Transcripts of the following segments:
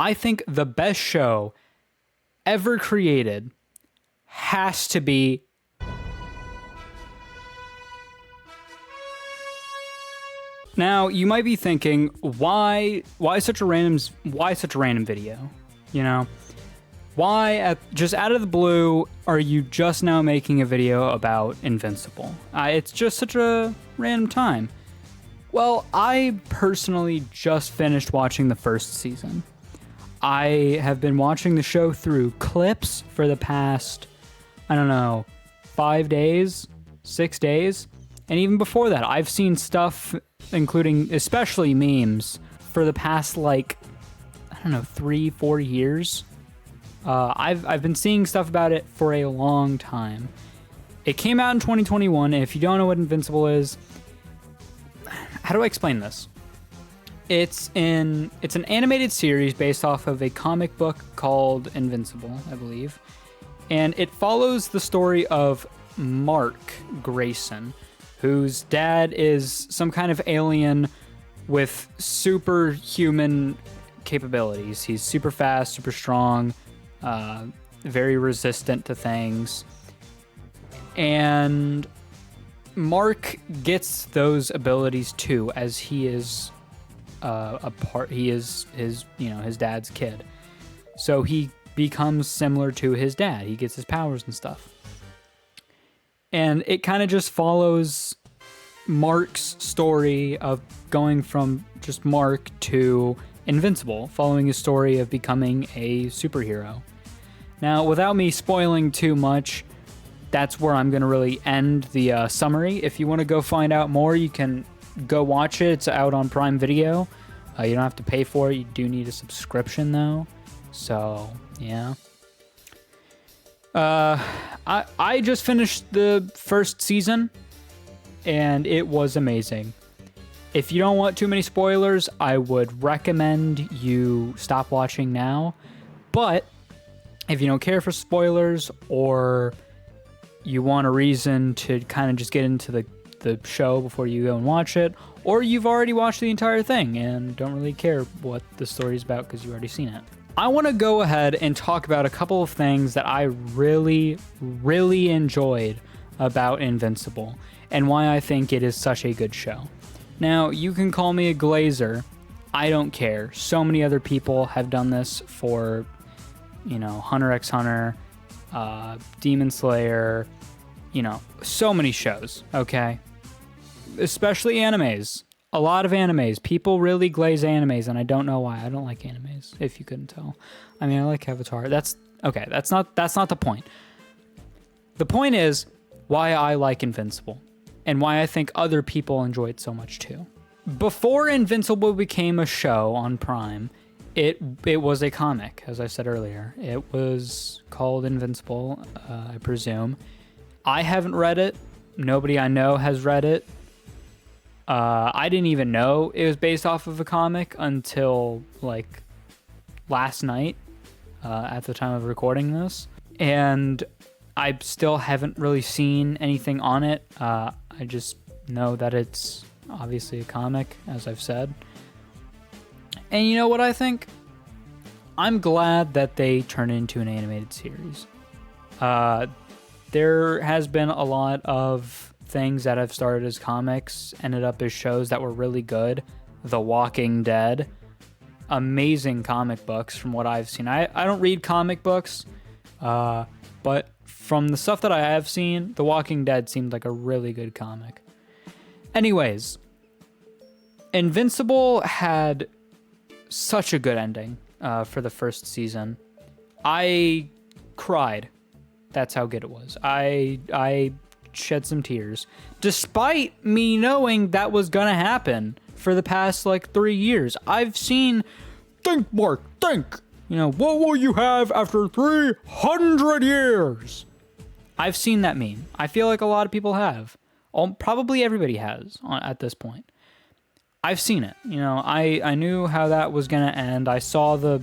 I think the best show ever created has to be Now, you might be thinking, why such a random video? You know, just out of the blue are you just now making a video about Invincible? It's just such a random time. Well, I personally just finished watching the first season. I have been watching the show through clips for the past, I don't know, 5 days, 6 days. And even before that, I've seen stuff, including especially memes, for the past, like, I don't know, 3-4 years. I've been seeing stuff about it for a long time. It came out in 2021, and if you don't know what Invincible is, how do I explain this? It's an animated series based off of a comic book called Invincible, I believe. And it follows the story of Mark Grayson, whose dad is some kind of alien with superhuman capabilities. He's super fast, super strong, very resistant to things. And Mark gets those abilities too, as he is his dad's kid. So he becomes similar to his dad. He gets his powers and stuff. And it kind of just follows Mark's story of going from just Mark to Invincible, following his story of becoming a superhero. Now, without me spoiling too much, that's where I'm going to really end the summary. If you want to go find out more, you can go watch it. It's out on Prime Video. You don't have to pay for it. You do need a subscription, though. So, yeah. I just finished the first season, and it was amazing. If you don't want too many spoilers, I would recommend you stop watching now. But if you don't care for spoilers, or you want a reason to kind of just get into the show before you go and watch it, or you've already watched the entire thing and don't really care what the story's about because you've already seen it, I want to go ahead and talk about a couple of things that I really, really enjoyed about Invincible and why I think it is such a good show. Now, you can call me a glazer. I don't care. So many other people have done this for, Hunter x Hunter, Demon Slayer, so many shows, okay? Especially animes. A lot of animes. People really glaze animes, and I don't know why. I don't like animes, if you couldn't tell. I mean, I like Avatar. That's not the point. The point is why I like Invincible, and why I think other people enjoy it so much too. Before Invincible became a show on Prime, it was a comic, as I said earlier. It was called Invincible, I presume. I haven't read it. Nobody I know has read it. I didn't even know it was based off of a comic until like last night, at the time of recording this. And I still haven't really seen anything on it. I just know that it's obviously a comic, as I've said. And you know what I think? I'm glad that they turned it into an animated series. There has been a lot of things that have started as comics, ended up as shows that were really good. The Walking Dead. Amazing comic books from what I've seen. I don't read comic books, but from the stuff that I have seen, The Walking Dead seemed like a really good comic. Anyways, Invincible had such a good ending for the first season. I cried. That's how good it was. I shed some tears, despite me knowing that was gonna happen for the past 3 years. I've seen, think, Mark, think, what will you have after 300 years? I've seen that meme. I feel like a lot of people have. Probably everybody has at this point. I've seen it. I knew how that was gonna end. I saw the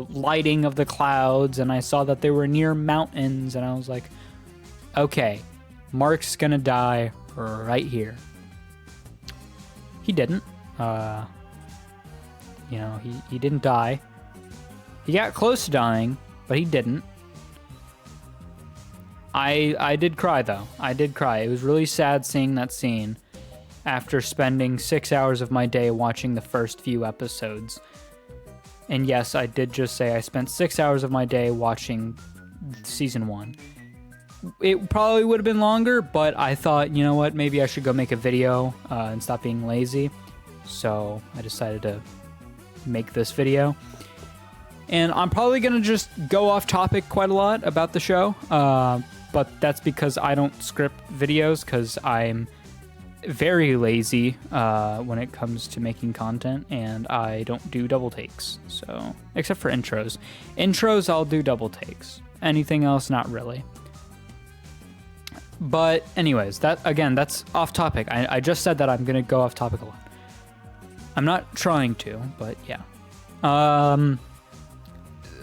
lighting of the clouds, and I saw that they were near mountains, and I was like, okay, Mark's gonna die right here. He didn't. You know, he didn't die. He got close to dying, but he didn't. I did cry, though. I did cry. It was really sad seeing that scene after spending 6 hours of my day watching the first few episodes. And yes, I did just say I spent 6 hours of my day watching season 1. It probably would have been longer, but I thought, you know what, maybe I should go make a video and stop being lazy. So I decided to make this video. And I'm probably going to just go off topic quite a lot about the show. But that's because I don't script videos, because I'm very lazy when it comes to making content, and I don't do double takes. So, except for intros. Intros, I'll do double takes. Anything else, not really. But anyways, that's off topic. I just said that I'm going to go off topic a lot. I'm not trying to, but yeah.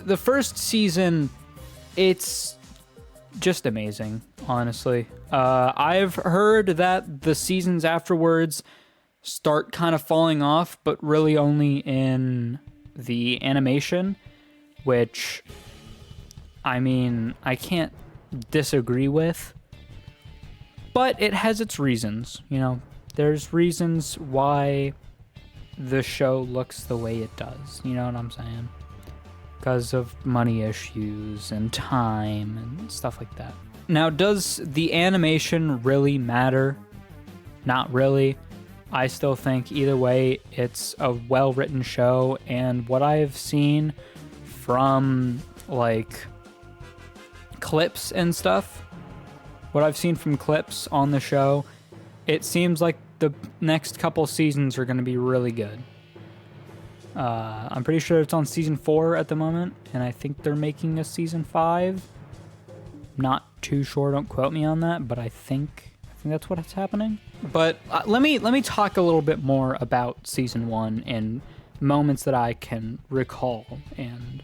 The first season, it's just amazing, honestly. I've heard that the seasons afterwards start kind of falling off, but really only in the animation, which, I mean, I can't disagree with. But it has its reasons, you know. There's reasons why the show looks the way it does, you know what I'm saying? Because of money issues and time and stuff like that. Now, does the animation really matter? Not really. I still think either way, it's a well-written show, and what I've seen from, like, clips and stuff, what I've seen from clips on the show, it seems like the next couple seasons are going to be really good. I'm pretty sure it's on season 4 at the moment, and I think they're making a season 5. Not too sure, don't quote me on that, but I think that's what's happening. But let me talk a little bit more about season 1 and moments that I can recall and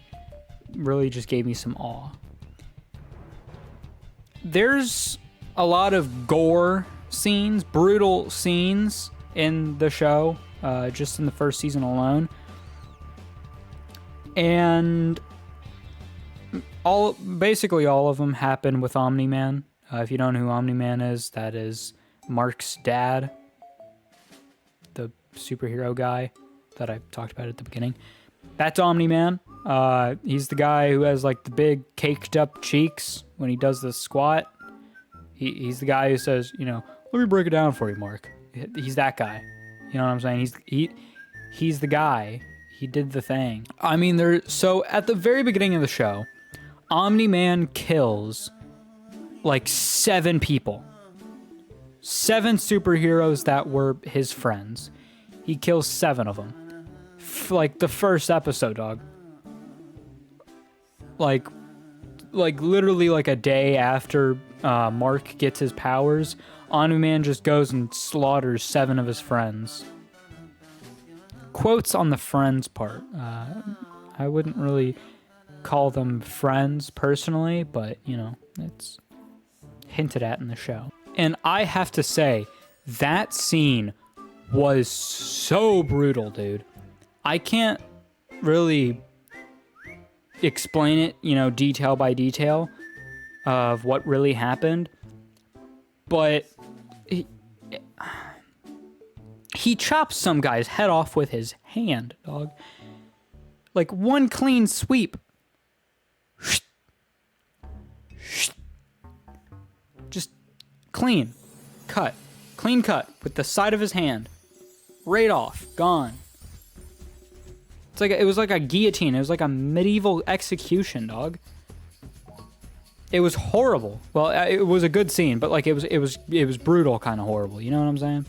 really just gave me some awe. There's a lot of gore scenes, brutal scenes in the show, just in the first season alone. And basically all of them happen with Omni-Man. If you don't know who Omni-Man is, that is Mark's dad, the superhero guy that I talked about at the beginning. That's Omni-Man. He's the guy who has like the big caked up cheeks when he does the squat. He's the guy who says, you know, let me break it down for you, Mark. He's that guy. You know what I'm saying? He's the guy. He did the thing. I mean, so at the very beginning of the show, Omni-Man kills like 7 people. 7 superheroes that were his friends. He kills 7 of them. Like the first episode, dog. Like literally like a day after Mark gets his powers, Omni-Man just goes and slaughters 7 of his friends. Quotes on the friends part. I wouldn't really call them friends personally, but, you know, it's hinted at in the show. And I have to say, that scene was so brutal, dude. I can't really explain it, you know, detail by detail of what really happened, but he chops some guy's head off with his hand, dog. Like one clean sweep. Just clean cut with the side of his hand. Right off, gone. It was like a guillotine. It was like a medieval execution, dog. It was horrible. Well, it was a good scene, but like it was brutal, kind of horrible. You know what I'm saying?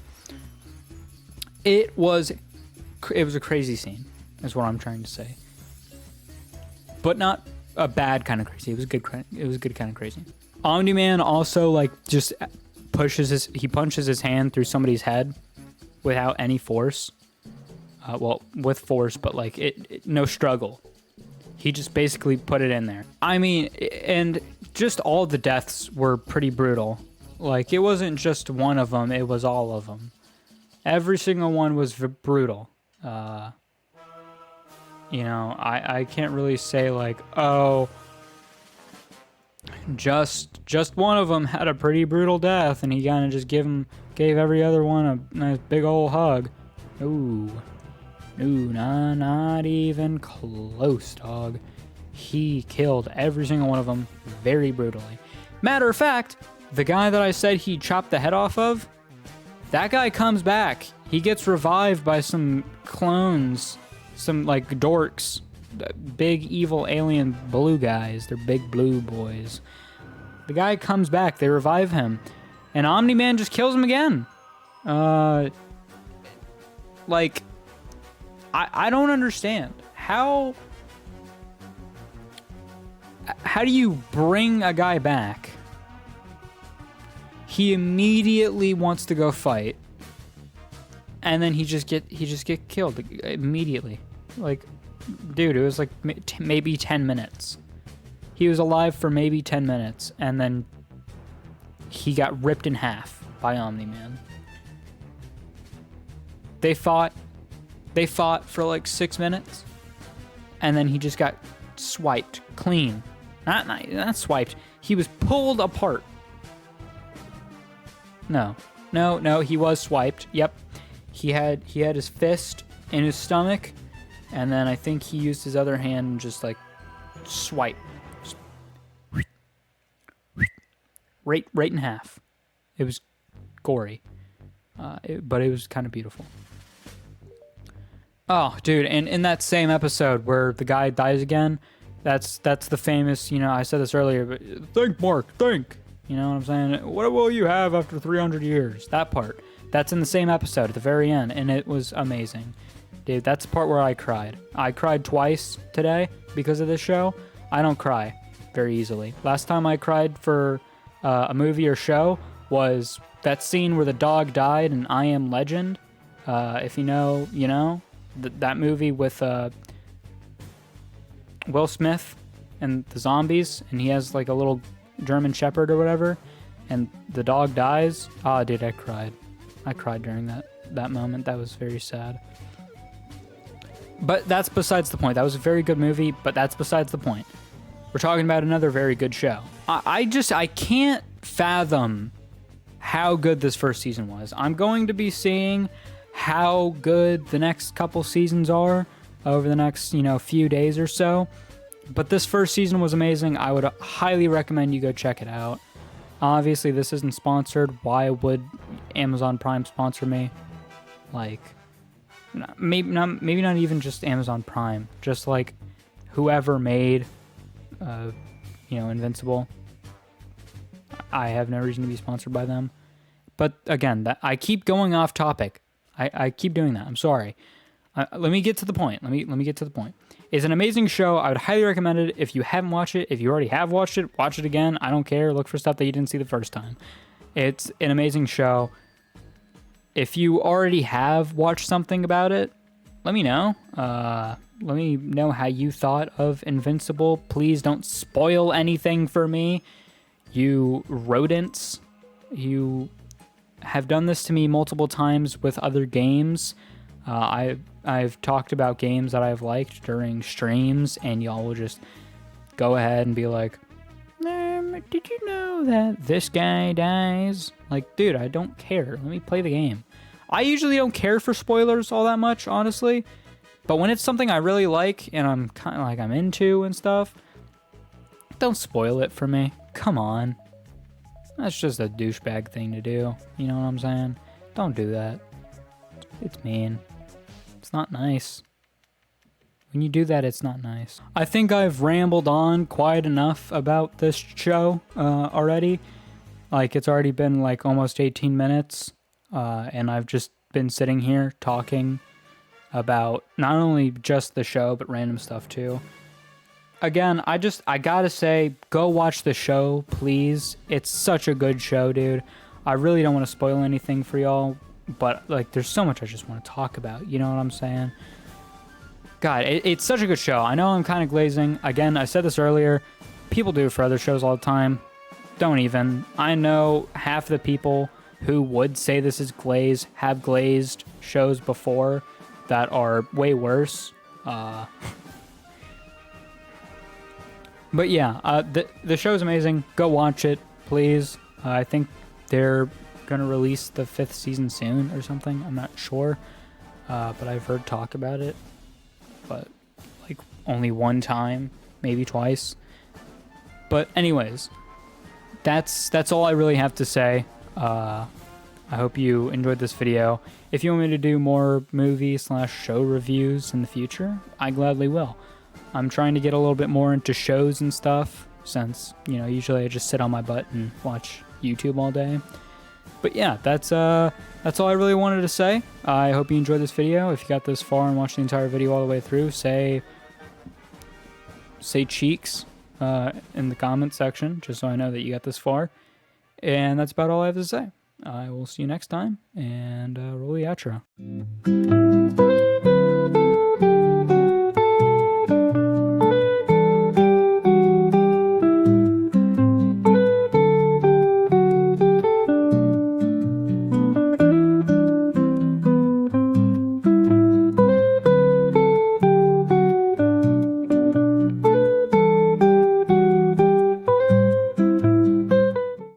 It was a crazy scene, is what I'm trying to say. But not a bad kind of crazy. It was good kind of crazy. Omni-Man also like just punches his hand through somebody's head without any force. Well, with force, but like no struggle. He just basically put it in there. I mean, and just all the deaths were pretty brutal. Like, it wasn't just one of them, it was all of them. Every single one was brutal. You know, I can't really say like, oh, just one of them had a pretty brutal death, and he kind of just gave every other one a nice big old hug. Ooh, nah, not even close, dog. He killed every single one of them very brutally. Matter of fact, the guy that I said he chopped the head off of, that guy comes back. He gets revived by some clones, some like dorks, big evil alien blue guys. They're big blue boys. The guy comes back. They revive him, and Omni-Man just kills him again. Like, I don't understand how do you bring a guy back? He immediately wants to go fight, and then he just get killed immediately. Like, dude, it was like maybe 10 minutes. He was alive for maybe 10 minutes, and then he got ripped in half by Omni-Man. They fought for like 6 minutes, and then he just got swiped clean. Not swiped. He was pulled apart. No, he was swiped. Yep. He had his fist in his stomach, and then I think he used his other hand and just like swipe. Just right in half. It was gory. But it was kind of beautiful. Oh, dude, and in that same episode where the guy dies again, that's the famous, you know, I said this earlier, but think, Mark, think. You know what I'm saying? What will you have after 300 years? That part. That's in the same episode at the very end, and it was amazing. Dude, that's the part where I cried. I cried twice today because of this show. I don't cry very easily. Last time I cried for a movie or show was that scene where the dog died in I Am Legend. If you know, you know. That movie with Will Smith and the zombies, and he has like a little German Shepherd or whatever, and the dog dies. Ah, dude, I cried. I cried during that moment. That was very sad. But that's besides the point. That was a very good movie, but that's besides the point. We're talking about another very good show. I can't fathom how good this first season was. I'm going to be seeing how good the next couple seasons are over the next, few days or so. But this first season was amazing. I would highly recommend you go check it out. Obviously, this isn't sponsored. Why would Amazon Prime sponsor me? Like, maybe not even just Amazon Prime. Just like whoever made, Invincible. I have no reason to be sponsored by them. But again, I keep going off topic. I keep doing that. I'm sorry. Let me get to the point. Let me get to the point. It's an amazing show. I would highly recommend it. If you haven't watched it, if you already have watched it, watch it again. I don't care. Look for stuff that you didn't see the first time. It's an amazing show. If you already have watched something about it, let me know. Let me know how you thought of Invincible. Please don't spoil anything for me. You rodents. You have done this to me multiple times with other games. I've talked about games that I've liked during streams, and y'all will just go ahead and be like, did you know that this guy dies? Like, dude, I don't care. Let me play the game. I usually don't care for spoilers all that much, honestly. But when it's something I really like and I'm kind of like I'm into and stuff, don't spoil it for me. Come on. That's just a douchebag thing to do. You know what I'm saying? Don't do that. It's mean. It's not nice. When you do that, it's not nice. I think I've rambled on quite enough about this show already. Like, it's already been like almost 18 minutes. And I've just been sitting here talking about not only just the show, but random stuff too. Again, I gotta say, go watch the show, please. It's such a good show, dude. I really don't want to spoil anything for y'all, but like, there's so much I just want to talk about. You know what I'm saying? God, it's such a good show. I know I'm kind of glazing. Again, I said this earlier. People do it for other shows all the time. Don't even. I know half the people who would say this is glaze have glazed shows before that are way worse. But yeah, the show's amazing. Go watch it, please. I think they're gonna release the 5th season soon or something. I'm not sure, but I've heard talk about it. But like only one time, maybe twice. But anyways, that's all I really have to say. I hope you enjoyed this video. If you want me to do more movie/show reviews in the future, I gladly will. I'm trying to get a little bit more into shows and stuff since, you know, usually I just sit on my butt and watch YouTube all day. But yeah, that's all I really wanted to say. I hope you enjoyed this video. If you got this far and watched the entire video all the way through, say cheeks in the comment section, just so I know that you got this far. And that's about all I have to say. I will see you next time, and roll the outro.